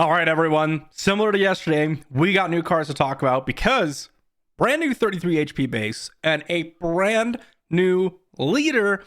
All right, everyone. Similar to yesterday, we got new cards to talk about because brand new 33 HP base and a brand new leader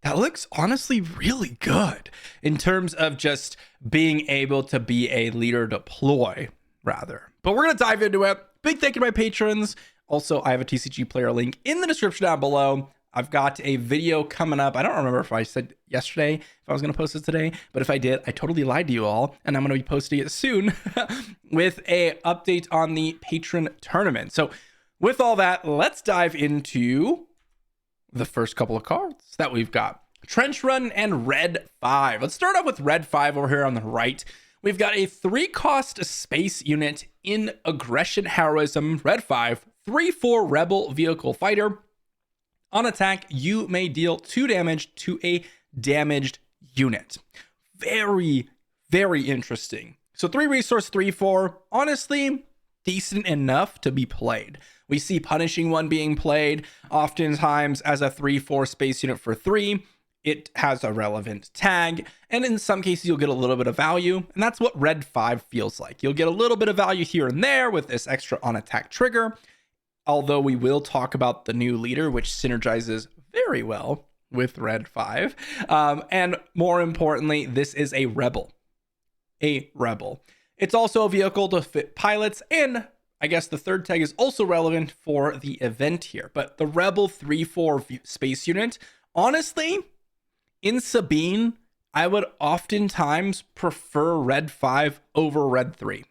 that looks honestly really good in terms of just being able to be a leader deploy, rather. But we're going to dive into it. Big thank you to my patrons. Also, I have a TCG player link in the description down below. I've got a video coming up. I don't remember if I said yesterday if I was going to post it today, but if I did, I totally lied to you all, and I'm going to be posting it soon with a update on the patron tournament. So with all that, let's dive into the first couple of cards that we've got. Trench Run and Red 5. Let's start off with Red 5 over here on the right. We've got a 3-cost space unit in Aggression Heroism, Red 5, 3/4 Rebel Vehicle Fighter. On attack, you may deal 2 damage to a damaged unit. Very, very interesting. So 3 resource, 3/4, honestly, decent enough to be played. We see Punishing One being played oftentimes as a 3/4 space unit for 3. It has a relevant tag, and in some cases you'll get a little bit of value, and that's what Red 5 feels like. You'll get a little bit of value here and there with this extra on attack trigger, although we will talk about the new leader, which synergizes very well with Red 5. And more importantly, this is a rebel. It's also a vehicle to fit pilots, and I guess the third tag is also relevant for the event here. But the Rebel 3/4 space unit, honestly, in Sabine, I would oftentimes prefer Red 5 over Red 3.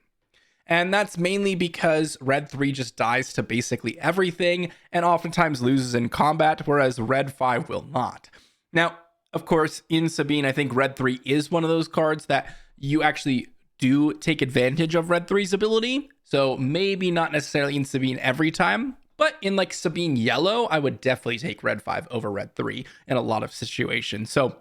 And that's mainly because Red 3 just dies to basically everything and oftentimes loses in combat, whereas Red 5 will not. Now, of course, in Sabine, I think Red 3 is one of those cards that you actually do take advantage of Red 3's ability. So maybe not necessarily in Sabine every time, but in like Sabine Yellow, I would definitely take Red 5 over Red 3 in a lot of situations. So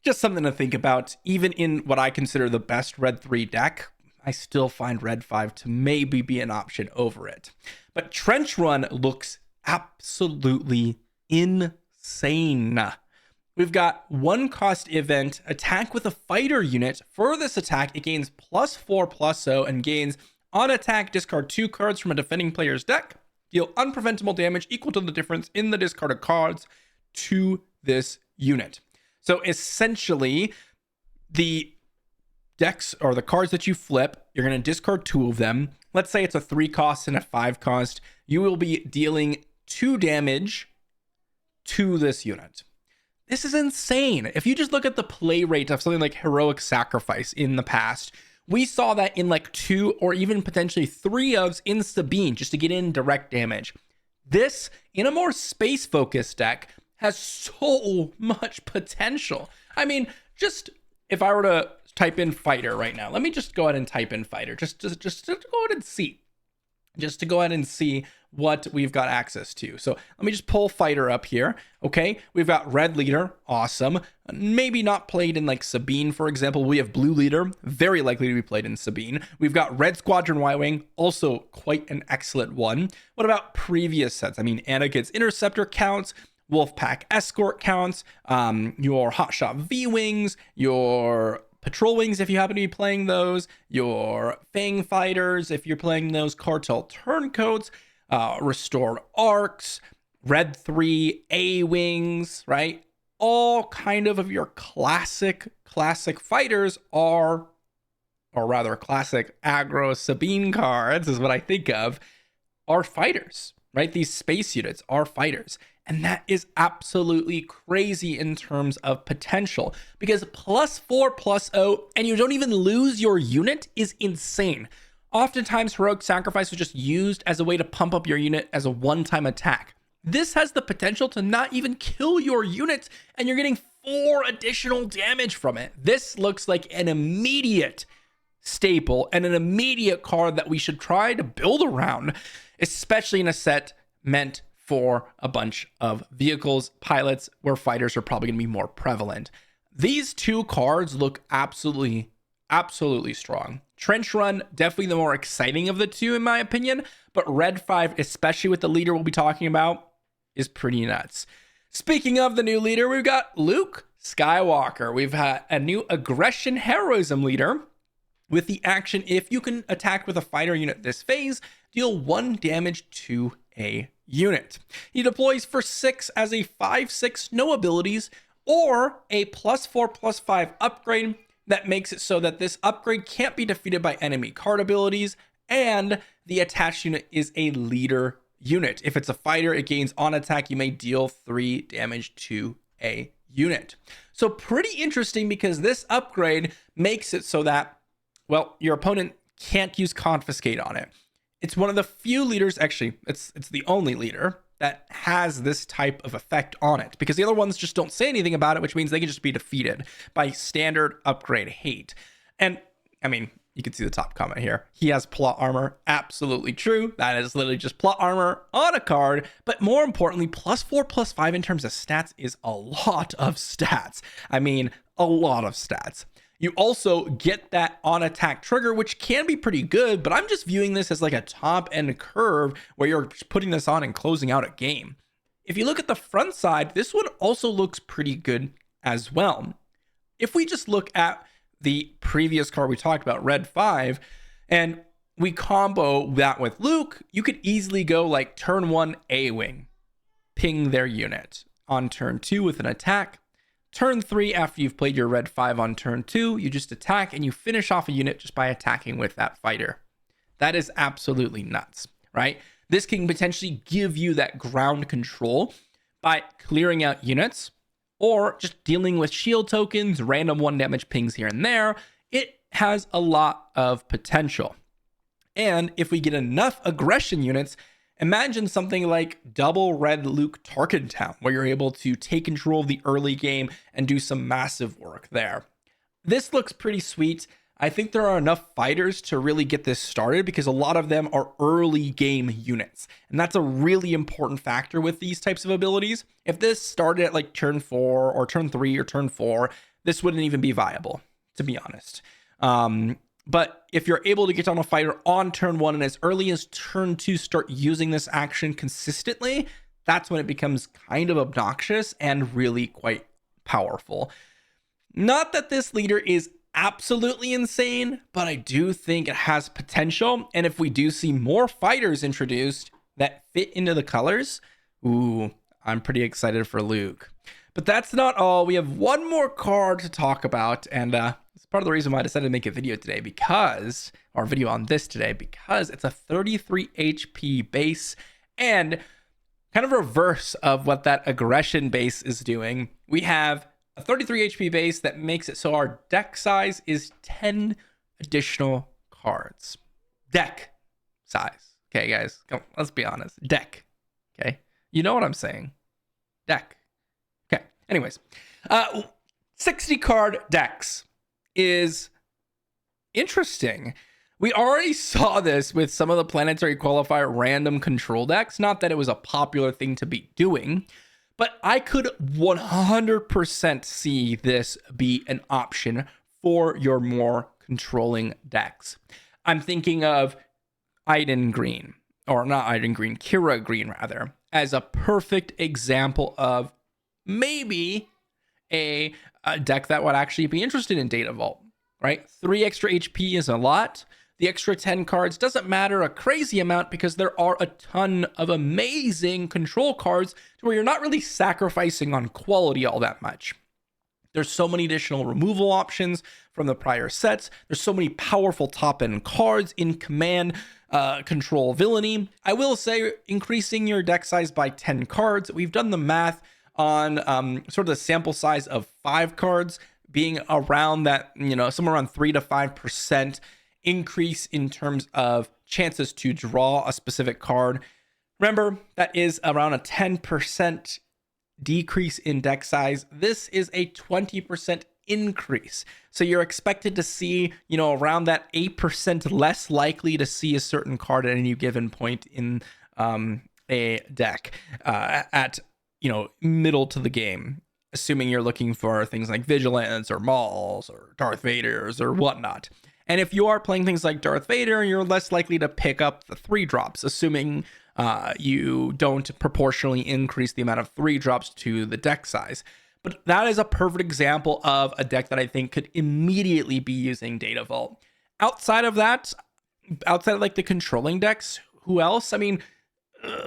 just something to think about. Even in what I consider the best Red 3 deck, I still find Red 5 to maybe be an option over it. But Trench Run looks absolutely insane. We've got 1-cost event, attack with a fighter unit. For this attack, it gains +4/+0 and gains on attack, discard 2 cards from a defending player's deck. Deal unpreventable damage equal to the difference in the discarded cards to this unit. So essentially, the decks or the cards that you flip, you're going to discard 2 of them. Let's say it's a 3-cost and a 5-cost. You will be dealing 2 damage to this unit. This is insane. If you just look at the play rate of something like Heroic Sacrifice in the past, we saw that in like 2 or even potentially 3 ofs in Sabine just to get in direct damage. This, in a more space-focused deck, has so much potential. I mean, just if I were to type in fighter right now, let me just go ahead and type in fighter just to go ahead and see. Just to go ahead and see what we've got access to. So let me just pull fighter up here. Okay, we've got red leader, awesome. Maybe not played in like Sabine, for example. We have blue leader, very likely to be played in Sabine. We've got red squadron Y-wing, also quite an excellent one. What about previous sets? I mean, Anakin's interceptor counts, Wolfpack escort counts, your hotshot V-wings, your patrol wings if you happen to be playing those, your Fang fighters if you're playing those, cartel turncoats, restored arcs, red 3 A-wings, right? All kind of your classic fighters are, or rather classic aggro Sabine cards is what I think of, are fighters, right? These space units are fighters. And that is absolutely crazy in terms of potential, because +4/+0 and you don't even lose your unit is insane. Oftentimes, Heroic Sacrifice was just used as a way to pump up your unit as a one-time attack. This has the potential to not even kill your unit, and you're getting 4 additional damage from it. This looks like an immediate staple and an immediate card that we should try to build around, especially in a set meant for a bunch of vehicles, pilots, where fighters are probably going to be more prevalent. These 2 cards look absolutely strong. Trench Run, definitely the more exciting of the 2 in my opinion, but Red 5, especially with the leader we'll be talking about, is pretty nuts. Speaking of the new leader, we've got Luke Skywalker. We've had a new Aggression Heroism leader. With the action, if you can attack with a fighter unit this phase, deal 1 damage to a unit. He deploys for 6 as a 5/6 no abilities, or a +4/+5 upgrade that makes it so that this upgrade can't be defeated by enemy card abilities, and the attached unit is a leader unit. If it's a fighter, it gains on attack, you may deal 3 damage to a unit. So pretty interesting, because this upgrade makes it so that, well, your opponent can't use confiscate on it. It's one of the few leaders, actually, it's the only leader that has this type of effect on it, because the other ones just don't say anything about it, which means they can just be defeated by standard upgrade hate. And I mean, you can see the top comment here. He has plot armor. Absolutely true. That is literally just plot armor on a card. But more importantly, +4/+5 in terms of stats is a lot of stats. I mean, a lot of stats. You also get that on attack trigger, which can be pretty good, but I'm just viewing this as like a top end curve where you're putting this on and closing out a game. If you look at the front side, this one also looks pretty good as well. If we just look at the previous card we talked about, Red 5, and we combo that with Luke, you could easily go like turn 1 A-Wing, ping their unit. On turn 2 with an attack. Turn 3, after you've played your Red 5 on turn 2, you just attack and you finish off a unit just by attacking with that fighter. That is absolutely nuts, right? This can potentially give you that ground control by clearing out units or just dealing with shield tokens, random 1 damage pings here and there. It has a lot of potential. And if we get enough aggression units, imagine something like double red Luke Tarkentown, where you're able to take control of the early game and do some massive work there. This looks pretty sweet. I think there are enough fighters to really get this started, because a lot of them are early game units. And that's a really important factor with these types of abilities. If this started at like turn 4 or turn 3 or turn 4, this wouldn't even be viable, to be honest. But if you're able to get on a fighter on turn 1 and as early as turn 2 start using this action consistently, that's when it becomes kind of obnoxious and really quite powerful. Not that this leader is absolutely insane, but I do think it has potential. And if we do see more fighters introduced that fit into the colors, ooh, I'm pretty excited for Luke. But that's not all. We have one more card to talk about, and it's part of the reason why I decided to make a video today, because it's a 33 HP base, and kind of reverse of what that aggression base is doing. We have a 33 HP base that makes it so our deck size is 10 additional cards. Deck size. Okay, guys, come, let's be honest. Deck. Okay, you know what I'm saying. Deck. Okay, anyways, 60 card decks is interesting. We already saw this with some of the planetary qualifier random control decks. Not that it was a popular thing to be doing, but I could 100% see this be an option for your more controlling decks. I'm thinking of Kira Green rather, as a perfect example of maybe a deck that would actually be interested in Data Vault, right? 3 extra HP is a lot. The extra 10 cards doesn't matter a crazy amount, because there are a ton of amazing control cards to where you're not really sacrificing on quality all that much. There's so many additional removal options from the prior sets. There's so many powerful top-end cards in command control villainy. I will say, increasing your deck size by 10 cards, we've done the math on sort of the sample size of 5 cards being around that, somewhere around 3 to 5% increase in terms of chances to draw a specific card. Remember, that is around a 10% decrease in deck size. This is a 20% increase. So you're expected to see, around that 8% less likely to see a certain card at any given point in a deck at middle to the game, assuming you're looking for things like Vigilance or Mauls or Darth Vaders or whatnot. And if you are playing things like Darth Vader, you're less likely to pick up the 3 drops, assuming you don't proportionally increase the amount of 3 drops to the deck size. But that is a perfect example of a deck that I think could immediately be using Data Vault. Outside of that, outside of like the controlling decks, who else? I mean,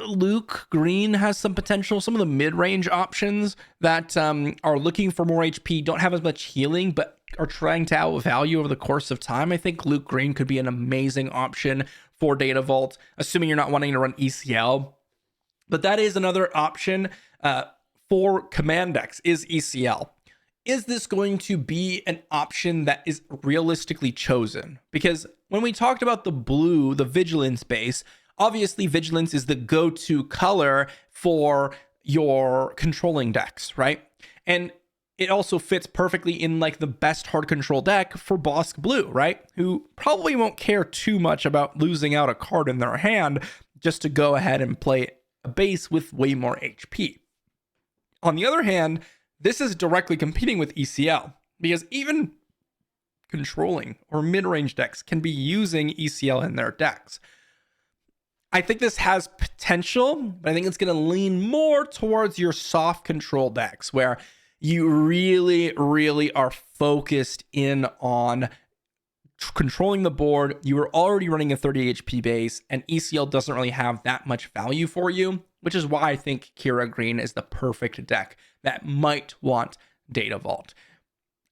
Luke Green has some potential. Some of the mid-range options that are looking for more HP, don't have as much healing, but are trying to outvalue over the course of time. I think Luke Green could be an amazing option for Data Vault, assuming you're not wanting to run ECL. But that is another option for command decks, is ECL. Is this going to be an option that is realistically chosen? Because when we talked about the blue, the Vigilance base, obviously Vigilance is the go-to color for your controlling decks, right? And it also fits perfectly in like the best hard control deck for Bosk Blue, right? Who probably won't care too much about losing out a card in their hand just to go ahead and play a base with way more HP. On the other hand, this is directly competing with ECL, because even controlling or mid-range decks can be using ECL in their decks. I think this has potential, but I think it's going to lean more towards your soft control decks, where you really, really are focused in on controlling the board. You are already running a 30 HP base, and ECL doesn't really have that much value for you, which is why I think Kira Green is the perfect deck that might want Data Vault.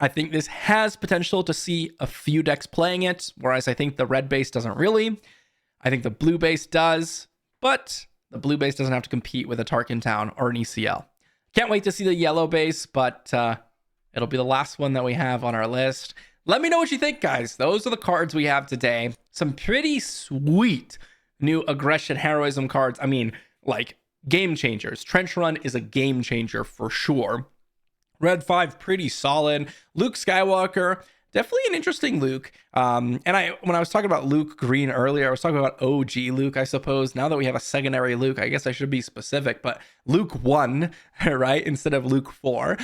I think this has potential to see a few decks playing it, whereas I think the red base doesn't really. I think the blue base does, but the blue base doesn't have to compete with a Tarkin Town or an ECL. Can't wait to see the yellow base, but it'll be the last one that we have on our list. Let me know what you think, guys. Those are the cards we have today. Some pretty sweet new aggression heroism cards. I mean, like, game changers. Trench Run is a game changer for sure. Red 5, pretty solid. Luke Skywalker, definitely an interesting Luke. And when I was talking about Luke Green earlier, I was talking about OG Luke, I suppose. Now that we have a secondary Luke, I guess I should be specific, but Luke 1, right, instead of Luke 4.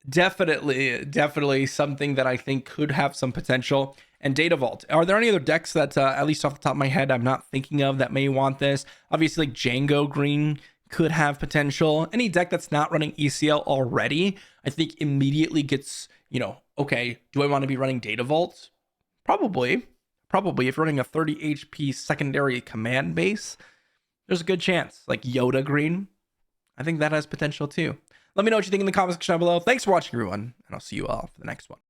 Definitely something that I think could have some potential. And Data Vault. Are there any other decks that, at least off the top of my head, I'm not thinking of that may want this? Obviously, like Django Green could have potential. Any deck that's not running ECL already, I think immediately gets, okay, do I want to be running Data Vault? Probably. If you're running a 30 HP secondary command base, there's a good chance. Like Yoda Green, I think that has potential too. Let me know what you think in the comment section down below. Thanks for watching, everyone, and I'll see you all for the next one.